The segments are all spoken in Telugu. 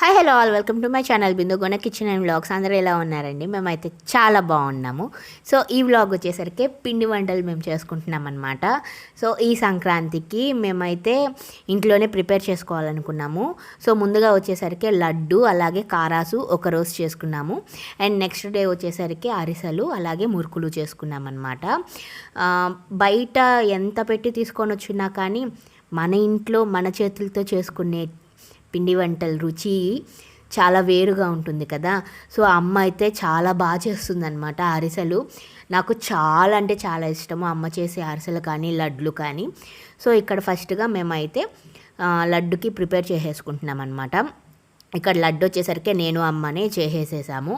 Hi hello all welcome to my channel Bindugona kitchen and vlogs. అందరూ ఎలా ఉన్నారండి? మేమైతే చాలా బాగున్నాము. సో ఈ వ్లాగ్ వచ్చేసరికి పిండి వంటలు మేము చేసుకుంటున్నాం అనమాట. సో ఈ సంక్రాంతికి మేమైతే ఇంట్లోనే ప్రిపేర్ చేసుకోవాలనుకున్నాము. సో ముందుగా వచ్చేసరికి లడ్డు అలాగే కారాసు ఒక రోజు చేసుకున్నాము. అండ్ నెక్స్ట్ డే వచ్చేసరికి అరిసెలు అలాగే మురుకులు చేసుకున్నాం అనమాట. బయట ఎంత పెట్టి తీసుకొని వచ్చినా కానీ మన ఇంట్లో మన చేతులతో చేసుకునే పిండి వంటల రుచి చాలా వేరుగా ఉంటుంది కదా. సో అమ్మ అయితే చాలా బాగా చేస్తుందన్నమాట అరిసెలు. నాకు చాలా అంటే చాలా ఇష్టము అమ్మ చేసే అరిసెలు కానీ లడ్లు కానీ. సో ఇక్కడ ఫస్ట్గా మేమైతే లడ్డుకి ప్రిపేర్ చేసేసుకుంటున్నాం అనమాట. ఇక్కడ లడ్డు వచ్చేసరికి నేను అమ్మనే చేసేసాము.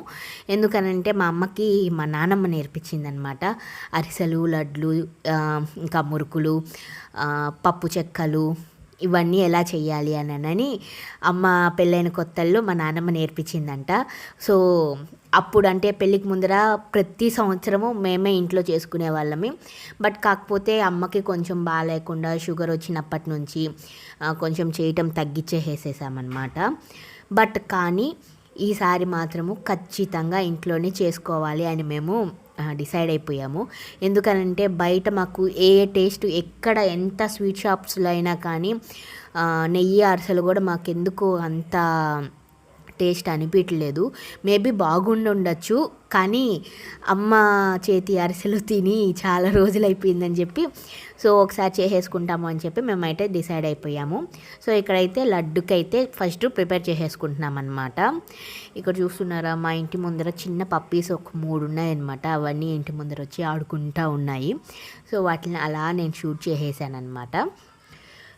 ఎందుకనంటే మా అమ్మకి మా నానమ్మ నేర్పించిందనమాట అరిసెలు లడ్లు ఇంకా మురుకులు పప్పు చెక్కలు ఇవన్నీ ఎలా చేయాలి అని అమ్మ పెళ్ళైన కొత్తల్లో మా నాన్నమ్మ నేర్పించిందంట. సో అప్పుడు అంటే పెళ్ళికి ముందర ప్రతి సంవత్సరము మేమే ఇంట్లో చేసుకునే వాళ్ళమే. బట్ కాకపోతే అమ్మకి కొంచెం బాగాలేకుండా షుగర్ వచ్చినప్పటి నుంచి కొంచెం చేయటం తగ్గించేసేసామన్నమాట. బట్ కానీ ఈసారి మాత్రము ఖచ్చితంగా ఇంట్లోనే చేసుకోవాలి అని మేము డిసైడ్ అయిపోయాము. ఎందుకనంటే బయట మాకు ఏ టేస్ట్ ఎక్కడ ఎంత స్వీట్ షాప్స్లో అయినా కానీ నెయ్యి అరిసెలు కూడా మాకెందుకు అంత టేస్ట్ అనిపించలేదు. మేబీ బాగుండొచ్చు కానీ అమ్మ చేతి అరిసెలు తిని చాలా రోజులు అయిపోయిందని చెప్పి సో ఒకసారి చేసేసుకుంటాము అని చెప్పి మేమైతే డిసైడ్ అయిపోయాము. సో ఇక్కడైతే లడ్డుకైతే ఫస్ట్ ప్రిపేర్ చేసేసుకుంటున్నాం అనమాట. ఇక్కడ చూస్తున్నారా మా ఇంటి ముందర చిన్న పప్పీస్ ఒక 3 ఉన్నాయన్నమాట. అవన్నీ ఇంటి ముందర వచ్చి ఆడుకుంటూ ఉన్నాయి. సో వాటిని అలా నేను షూట్ చేసేసాను అనమాట.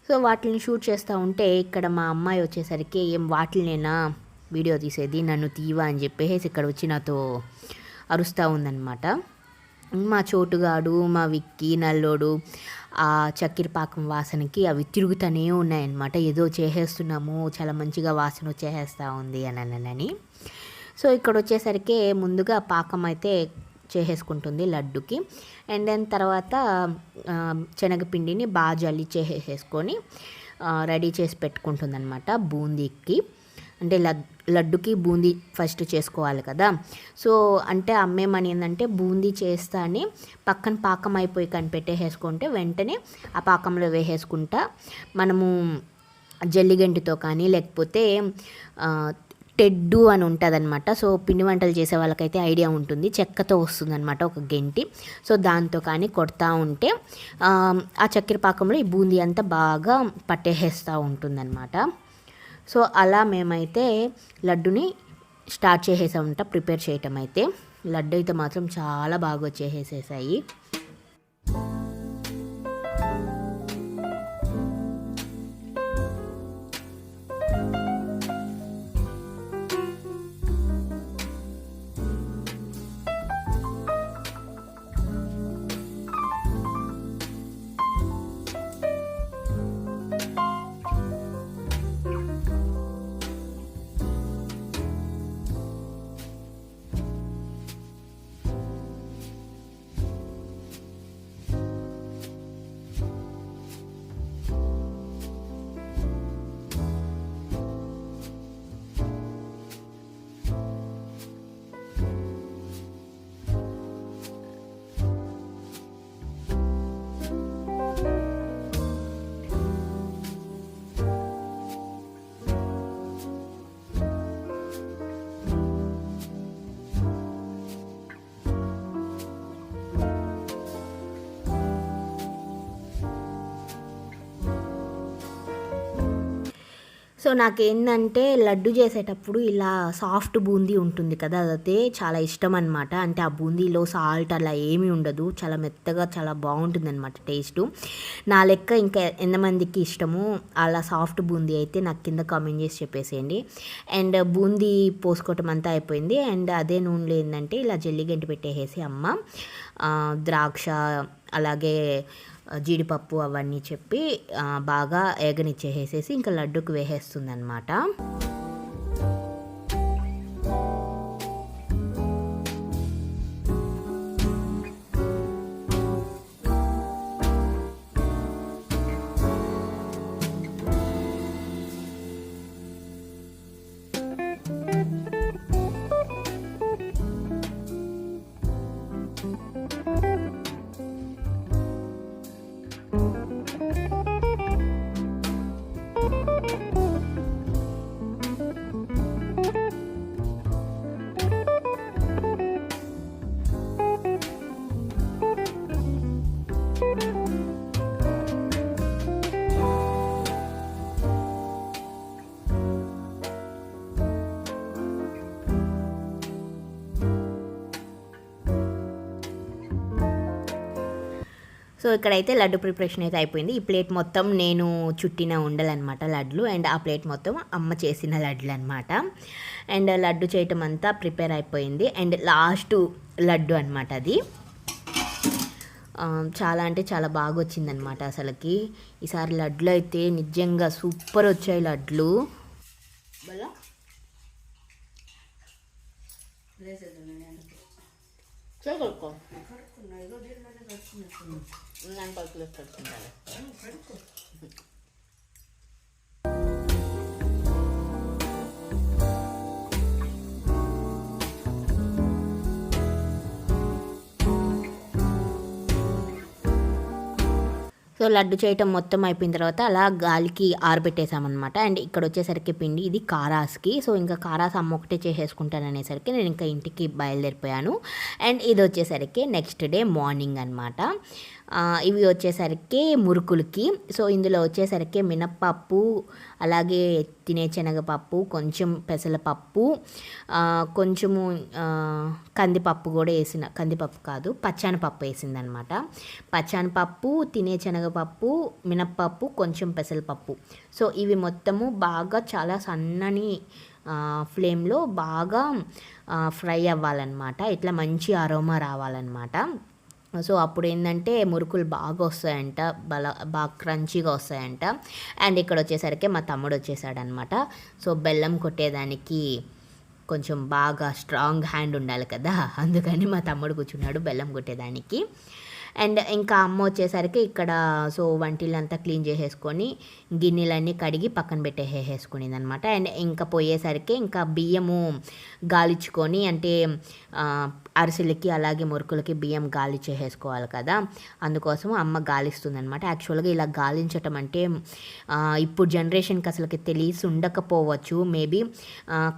సో వాటిని షూట్ చేస్తూ ఉంటే ఇక్కడ మా అమ్మాయి వచ్చేసరికి ఏం వాటినేనా వీడియో తీసేది నన్ను తీవా అని చెప్పేసి ఇక్కడ వచ్చి నాతో అరుస్తూ ఉందన్నమాట. మా చోటుగాడు మా విక్కీ నల్లోడు ఆ చక్కెర పాకం వాసనకి అవి తిరుగుతూనే ఉన్నాయన్నమాట. ఏదో చేసేస్తున్నాము చాలా మంచిగా వాసన వచ్చేస్తూ ఉంది అని. సో ఇక్కడ వచ్చేసరికి ముందుగా పాకం అయితే చేసేసుకుంటుంది లడ్డుకి. అండ్ దెన్ తర్వాత శనగపిండిని బాగా జల్లి చేసేసుకొని రెడీ చేసి పెట్టుకుంటుంది అనమాట బూందీకి. అంటే లడ్డుకి బూందీ ఫస్ట్ చేసుకోవాలి కదా. సో అంటే అమ్మేమని ఏంటంటే బూందీ చేస్తానే పక్కన పాకం అయిపోయి కనిపెట్టేసుకుంటే వెంటనే ఆ పాకంలో వేసేసుకుంటా మనము జల్లిగంటితో కానీ లేకపోతే టెడ్డు అని ఉంటుంది అనమాట. సో పిండి వంటలు చేసే వాళ్ళకైతే ఐడియా ఉంటుంది, చెక్కతో వస్తుందన్నమాట ఒక గెంటి. సో దాంతో కానీ కొడతా ఉంటే ఆ చక్కెర పాకంలో ఈ బూందీ అంతా బాగా పట్టేసేస్తూ ఉంటుందన్నమాట. సో అలా మేమైతే లడ్డుని స్టార్ట్ చేసేసామంట ప్రిపేర్ చేయటం అయితే. లడ్డు అయితే మాత్రం చాలా బాగా వచ్చేసేసాయి. సో నాకేంటంటే లడ్డు చేసేటప్పుడు ఇలా సాఫ్ట్ బూందీ ఉంటుంది కదా, అదైతే చాలా ఇష్టం అనమాట. అంటే ఆ బూందీలో సాల్ట్ అలా ఏమీ ఉండదు, చాలా మెత్తగా చాలా బాగుంటుంది అనమాట టేస్టు. నా లెక్క ఇంకా ఎంతమందికి ఇష్టము అలా సాఫ్ట్ బూందీ అయితే నాకు కింద కామెంట్ చేసి చెప్పేసేయండి. అండ్ బూందీ పోసుకోవటం అంతా అయిపోయింది. అండ్ అదే నూనెలో ఏంటంటే ఇలా జల్లిగంటి పెట్టేసి అమ్మ ద్రాక్ష అలాగే జీడిపప్పు అవన్నీ చెప్పి బాగా ఏగనిచ్చేసేసి ఇంకా లడ్డుకు వేసేస్తుంది అనమాట. సో ఇక్కడైతే లడ్డు ప్రిపరేషన్ అయితే అయిపోయింది. ఈ ప్లేట్ మొత్తం నేను చుట్టిన ఉండలన్నమాట లడ్లు, అండ్ ఆ ప్లేట్ మొత్తం అమ్మ చేసిన లడ్లు అనమాట. అండ్ లడ్డు చేయటం అంతా ప్రిపేర్ అయిపోయింది. అండ్ లాస్ట్ లడ్డు అనమాట అది. చాలా అంటే చాలా బాగా వచ్చిందనమాట అసలుకి. ఈసారి లడ్లు అయితే నిజంగా సూపర్ వచ్చాయి లడ్లు. సో లడ్డు చేయటం మొత్తం అయిపోయిన తర్వాత అలా గాలికి ఆరబెట్టేసామన్నమాట. అండ్ ఇక్కడ వచ్చేసరికి పిండి ఇది కారాస్కి. సో ఇంకా కారాస్ అమ్మ ఒకటే చేసేసుకుంటాను అనేసరికి నేను ఇంకా ఇంటికి బయలుదేరిపోయాను. అండ్ ఇది వచ్చేసరికి నెక్స్ట్ డే మార్నింగ్ అనమాట. ఇవి వచ్చేసరికి మురుకులకి. సో ఇందులో వచ్చేసరికి మినప్పప్పు, అలాగే తినే శనగపప్పు, కొంచెం పెసరపప్పు, కొంచెము కందిపప్పు కూడా వేసిన, కందిపప్పు కాదు పచ్చానపప్పు వేసిందనమాట. పచ్చానపప్పు, తినే శనగపప్పు, మినప్పప్పు, కొంచెం పెసరపప్పు. సో ఇవి మొత్తము బాగా చాలా సన్నని ఫ్లేమ్లో బాగా ఫ్రై అవ్వాలన్నమాట. ఇట్లా మంచి అరోమా రావాలన్నమాట. సో అప్పుడు ఏంటంటే మురుకులు బాగా వస్తాయంట, బాగా క్రంచీగా వస్తాయంట. అండ్ ఇక్కడ వచ్చేసరికి మా తమ్ముడు వచ్చేసాడనమాట. సో బెల్లం కొట్టేదానికి కొంచెం బాగా స్ట్రాంగ్ హ్యాండ్ ఉండాలి కదా, అందుకని మా తమ్ముడు కూర్చున్నాడు బెల్లం కొట్టేదానికి. అండ్ ఇంకా అమ్మ వచ్చేసరికి ఇక్కడ సో వంటిలంతా క్లీన్ చేసేసుకొని గిన్నెలన్నీ కడిగి పక్కన పెట్టేసేసుకునేది అనమాట. అండ్ ఇంకా పోయేసరికి ఇంకా బియ్యము గాలించుకొని, అంటే అరిసెలకి అలాగే మురుకులకి బియ్యం గాలి చేసేసుకోవాలి కదా, అందుకోసం అమ్మ గాలిస్తుంది అనమాట. యాక్చువల్గా ఇలా గాలించటం అంటే ఇప్పుడు జనరేషన్కి అసలుకి తెలిసి ఉండకపోవచ్చు మేబీ.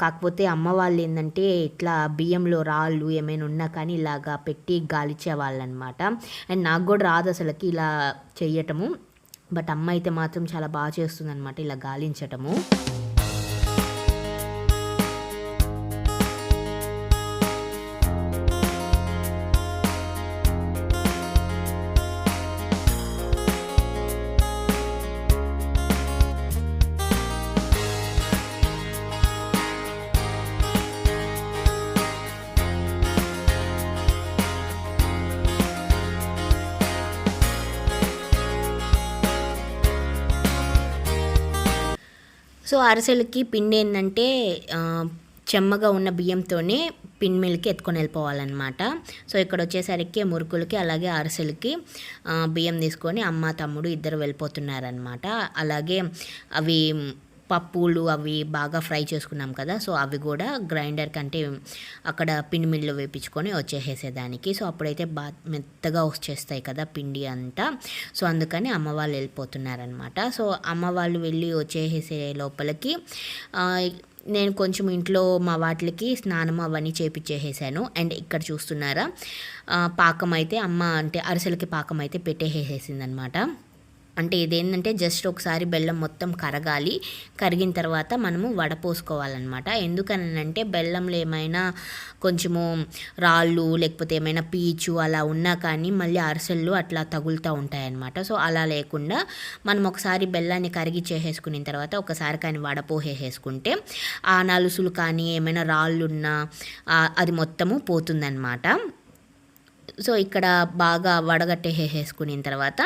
కాకపోతే అమ్మ వాళ్ళు ఏంటంటే ఇట్లా బియ్యంలో రాళ్ళు ఏమైనా ఉన్నా కానీ ఇలాగా పెట్టి గాలిచ్చేవాళ్ళు అనమాట. అండ్ నాకు కూడా రాదు అసలుకి ఇలా చెయ్యటము, బట్ అమ్మ అయితే మాత్రం చాలా బాగా చేస్తుంది అనమాట ఇలా గాలించటము. సో అరిసెలకి పిండి ఏంటంటే చెమ్మగా ఉన్న బియ్యంతోనే పిన్ మిల్కి ఎత్తుకొని వెళ్ళిపోవాలన్నమాట. సో ఇక్కడ వచ్చేసరికి మురుకులకి అలాగే అరిసెలకి బియ్యం తీసుకొని అమ్మ తమ్ముడు ఇద్దరు వెళ్ళిపోతున్నారనమాట. అలాగే అవి పప్పులు అవి బాగా ఫ్రై చేసుకున్నాం కదా, సో అవి కూడా గ్రైండర్ కంటే అక్కడ పిండి మిల్లు వేపించుకొని వచ్చేసేదానికి. సో అప్పుడైతే బాగా మెత్తగా వచ్చేస్తాయి కదా పిండి అంతా. సో అందుకని అమ్మ వాళ్ళు వెళ్ళిపోతున్నారనమాట. సో అమ్మ వాళ్ళు వెళ్ళి వచ్చేసే లోపలికి నేను కొంచెం ఇంట్లో మా వాటికి స్నానం అవన్నీ చేపించేసేసాను. అండ్ ఇక్కడ చూస్తున్నారా పాకం అయితే అమ్మ అంటే అరిసెలకి పాకం అయితే పెట్టేసేసింది అనమాట. అంటే ఇదేంటంటే జస్ట్ ఒకసారి బెల్లం మొత్తం కరగాలి, కరిగిన తర్వాత మనము వడపోసుకోవాలన్నమాట. ఎందుకనంటే బెల్లంలో ఏమైనా కొంచెము రాళ్ళు లేకపోతే ఏమైనా పీచు అలా ఉన్నా కానీ మళ్ళీ అరిసెలు అట్లా తగులుతూ ఉంటాయన్నమాట. సో అలా లేకుండా మనం ఒకసారి బెల్లాన్ని కరిగి చేసేసుకున్న తర్వాత ఒకసారి కానీ వడపోసేసుకుంటే ఆ నలుసులు కానీ ఏమైనా రాళ్ళు ఉన్నా అది మొత్తము పోతుందన్నమాట. సో ఇక్కడ బాగా వడగట్టేసేసుకున్న తర్వాత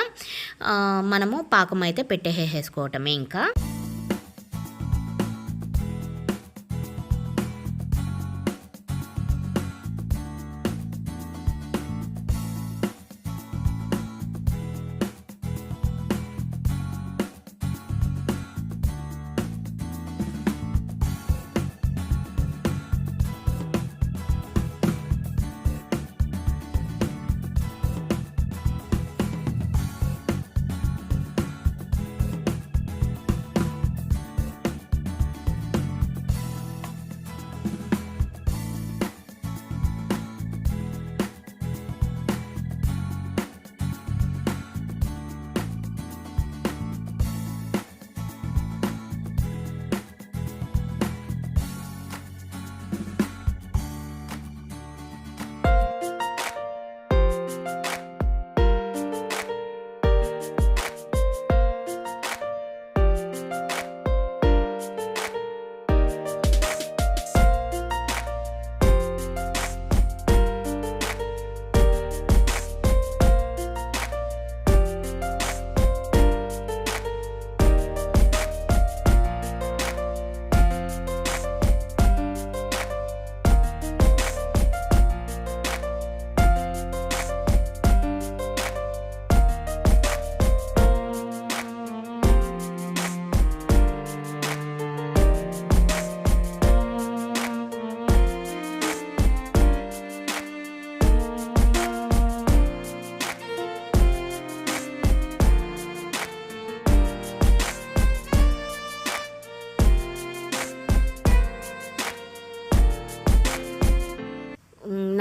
మనము పాకం అయితే పెట్టేసేసుకోవటమే ఇంకా.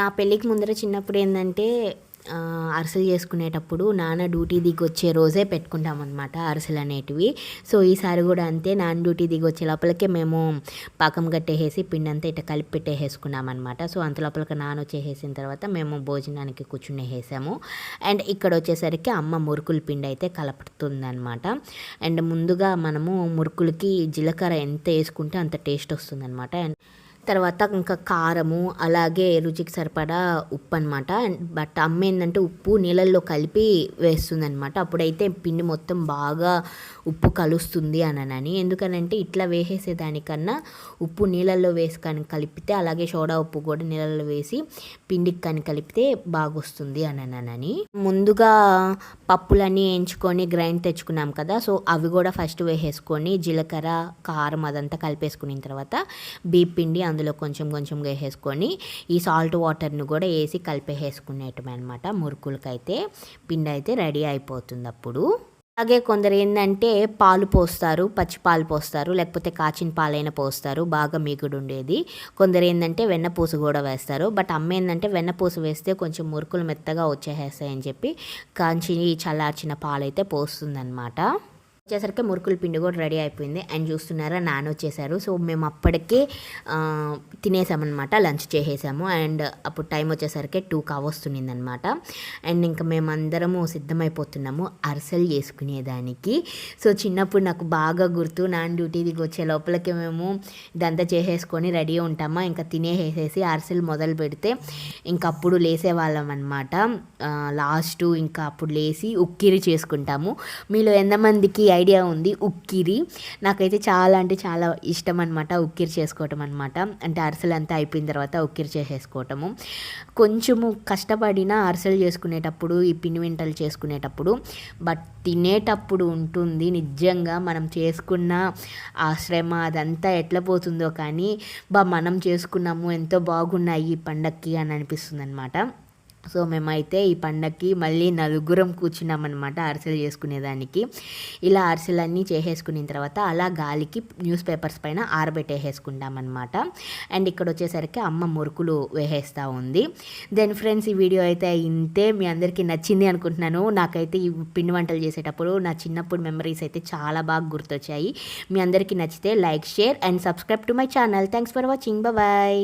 నా పెళ్ళికి ముందర చిన్నప్పుడు ఏంటంటే అరిసెలు చేసుకునేటప్పుడు నాన్న డ్యూటీ దిగి వచ్చే రోజే పెట్టుకుంటామన్నమాట అరిసెలు అనేటివి. సో ఈసారి కూడా అంతే, నాన్న డ్యూటీ దిగి వచ్చే లోపలికే మేము పాకం కట్టేసి పిండి అంతా ఇట్లా కలిపి పెట్టేసుకున్నాం అనమాట. సో అంత లోపలికి నాన్న వచ్చేసేసిన తర్వాత మేము భోజనానికి కూర్చునేసాము. అండ్ ఇక్కడ వచ్చేసరికి అమ్మ మురుకుల పిండి అయితే కలుపుతుందనమాట. అండ్ ముందుగా మనము మురుకులకి జీలకర్ర ఎంత వేసుకుంటే అంత టేస్ట్ వస్తుందన్నమాట. అండ్ తర్వాత ఇంకా కారము, అలాగే రుచికి సరిపడా ఉప్పు అనమాట. బట్ అమ్మ ఏంటంటే ఉప్పు నీళ్ళల్లో కలిపి వేస్తుందనమాట. అప్పుడైతే పిండి మొత్తం బాగా ఉప్పు కలుస్తుంది అనని. ఎందుకనంటే ఇట్లా వేసేసేదానికన్నా ఉప్పు నీళ్ళల్లో వేసి కానీ కలిపితే, అలాగే సోడా ఉప్పు కూడా నీళ్ళల్లో వేసి పిండికి కానీ కలిపితే బాగా వస్తుంది అనని. ముందుగా పప్పులన్నీ వేయించుకొని గ్రైండ్ తెచ్చుకున్నాం కదా, సో అవి కూడా ఫస్ట్ వేసేసుకొని జీలకర్ర, కారం అదంతా కలిపేసుకున్న తర్వాత బీప్ పిండి అందులో కొంచెం కొంచెంగా వేసేసుకొని ఈ సాల్ట్ వాటర్ని కూడా వేసి కలిపేసుకునేటమే అనమాట. మురుకులకైతే పిండి అయితే రెడీ అయిపోతుంది అప్పుడు. అలాగే కొందరు ఏంటంటే పాలు పోస్తారు, పచ్చి పాలు పోస్తారు, లేకపోతే కాచిన పాలైనా పోస్తారు బాగా మీగుడు ఉండేది. కొందరు ఏంటంటే వెన్నపూస కూడా వేస్తారు. బట్ అమ్మ ఏంటంటే వెన్నపూస వేస్తే కొంచెం మురుకులు మెత్తగా వచ్చేసేస్తాయని చెప్పి కాంచి చల్లార్చిన పాలైతే పోస్తుందన్నమాట. వచ్చేసరికి మురుకుల పిండి కూడా రెడీ అయిపోయింది. అండ్ చూస్తున్నారా నాన్న వచ్చేసారు. సో మేము అప్పటికే తినేసామన్నమాట, లంచ్ చేసేసాము. అండ్ అప్పుడు టైం వచ్చేసరికి 2 కావస్తుందన్నమాట. అండ్ ఇంకా మేమందరము సిద్ధమైపోతున్నాము అరిసెలు చేసుకునేదానికి. సో చిన్నప్పుడు నాకు బాగా గుర్తు, నాన్న డ్యూటీ దిగి వచ్చే లోపలికి మేము ఇదంతా చేసేసుకొని రెడీ ఉంటామా, ఇంకా తినేసేసి అరిసెలు మొదలు పెడితే ఇంకా అప్పుడు లేసేవాళ్ళం అనమాట. లాస్ట్ ఇంకా అప్పుడు లేసి ఉక్కిరి చేసుకుంటాము. మీలో ఎంతమందికి ఐడియా ఉంది ఉక్కిరి? నాకైతే చాలా అంటే చాలా ఇష్టం అనమాట ఉక్కిరి చేసుకోవటం అనమాట. అంటే అరిసెలు అంతా అయిపోయిన తర్వాత ఉక్కిరి చేసేసుకోవటము. కొంచెము కష్టపడిన అరిసెలు చేసుకునేటప్పుడు, ఈ పిండి వంటలు చేసుకునేటప్పుడు, బట్ తినేటప్పుడు ఉంటుంది నిజంగా మనం చేసుకున్న ఆ శ్రమ అదంతా ఎట్లా పోతుందో కానీ మనం చేసుకున్నాము ఎంతో బాగున్నాయి ఈ పండక్కి అని అనిపిస్తుంది అనమాట. సో మేమైతే ఈ పండగకి మళ్ళీ నలుగురం కూర్చున్నామన్నమాట అరిసెలు చేసుకునేదానికి. ఇలా అరిసెలన్నీ చేసేసుకున్న తర్వాత అలా గాలికి న్యూస్ పేపర్స్ పైన ఆరబెట్టేసుకుంటామన్నమాట. అండ్ ఇక్కడ వచ్చేసరికి అమ్మ మురుకులు వేసేస్తూ ఉంది. దెన్ ఫ్రెండ్స్, ఈ వీడియో అయితే ఇంతే. మీ అందరికీ నచ్చింది అనుకుంటున్నాను. నాకైతే ఈ పిండి వంటలు చేసేటప్పుడు నా చిన్నప్పుడు మెమరీస్ అయితే చాలా బాగా గుర్తొచ్చాయి. మీ అందరికీ నచ్చితే like, share and subscribe to my channel. Thanks for watching. Bye.